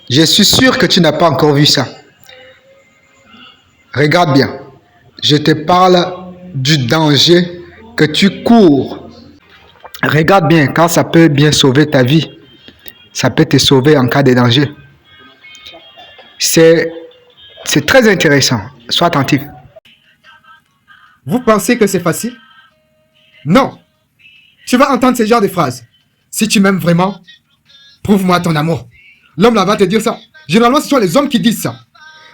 Je suis sûr que tu n'as pas encore vu ça. Regarde bien. Je te parle du danger que tu cours. Regarde bien, car ça peut bien sauver ta vie. Ça peut te sauver en cas de danger. C'est très intéressant. Sois attentif. Vous pensez que c'est facile? Non. Tu vas entendre ce genre de phrases. Si tu m'aimes vraiment, prouve-moi ton amour. L'homme là va te dire ça. Généralement, ce sont les hommes qui disent ça.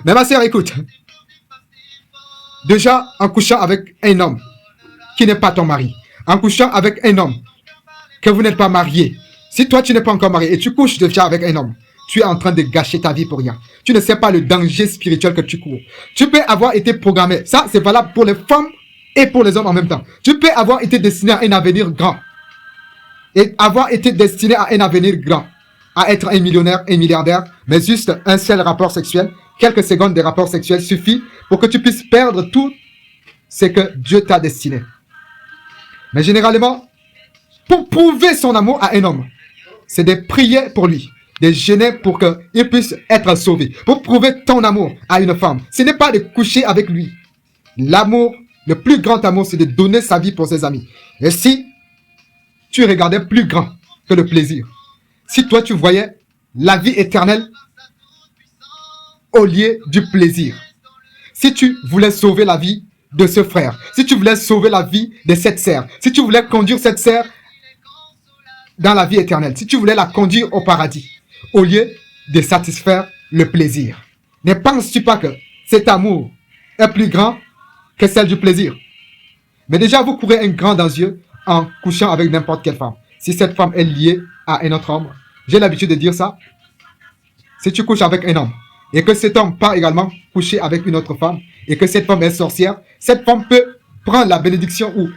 Mais ma sœur, écoute. Déjà, en couchant avec un homme qui n'est pas ton mari, en couchant avec un homme que vous n'êtes pas marié, si toi tu n'es pas encore marié et tu couches déjà avec un homme, tu es en train de gâcher ta vie pour rien. Tu ne sais pas le danger spirituel que tu cours. Tu peux avoir été programmé. Ça, c'est valable pour les femmes et pour les hommes en même temps. Tu peux avoir été destiné à un avenir grand. Et avoir été destiné à un avenir grand. À être un millionnaire, un milliardaire, mais juste un seul rapport sexuel, quelques secondes de rapport sexuel suffit pour que tu puisses perdre tout ce que Dieu t'a destiné. Mais généralement, pour prouver son amour à un homme, c'est de prier pour lui, de jeûner pour qu'il puisse être sauvé. Pour prouver ton amour à une femme, ce n'est pas de coucher avec lui. L'amour, le plus grand amour, c'est de donner sa vie pour ses amis. Et si tu regardais plus grand que le plaisir, si toi tu voyais la vie éternelle au lieu du plaisir, si tu voulais sauver la vie de ce frère, si tu voulais sauver la vie de cette sœur, si tu voulais conduire cette sœur dans la vie éternelle, si tu voulais la conduire au paradis, au lieu de satisfaire le plaisir, ne penses-tu pas que cet amour est plus grand que celle du plaisir? Mais déjà, vous courez un grand danger en couchant avec n'importe quelle femme. Si cette femme est liée à un autre homme, j'ai l'habitude de dire ça. Si tu couches avec un homme et que cet homme part également coucher avec une autre femme et que cette femme est sorcière, cette femme peut prendre la bénédiction ou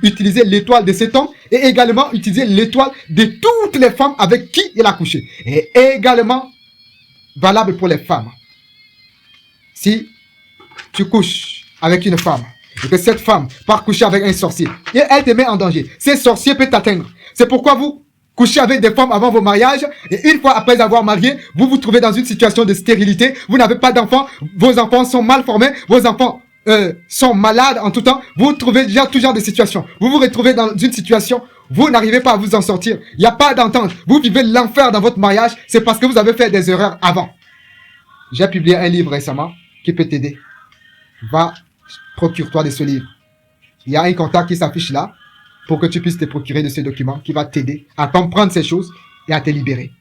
utiliser l'étoile de cet homme et également utiliser l'étoile de toutes les femmes avec qui il a couché. Et également valable pour les femmes. Si tu couches avec une femme et que cette femme part coucher avec un sorcier et elle te met en danger, ce sorcier peut t'atteindre. C'est pourquoi vous couchez avec des femmes avant vos mariages et une fois après avoir marié, vous vous trouvez dans une situation de stérilité, vous n'avez pas d'enfants, vos enfants sont mal formés, vos enfants sont malades en tout temps, vous trouvez déjà tout genre de situation. Vous vous retrouvez dans une situation, vous n'arrivez pas à vous en sortir, il n'y a pas d'entente, vous vivez l'enfer dans votre mariage, c'est parce que vous avez fait des erreurs avant. J'ai publié un livre récemment qui peut t'aider. Va, procure-toi de ce livre. Il y a un contact qui s'affiche là pour que tu puisses te procurer de ce document qui va t'aider à comprendre ces choses et à te libérer.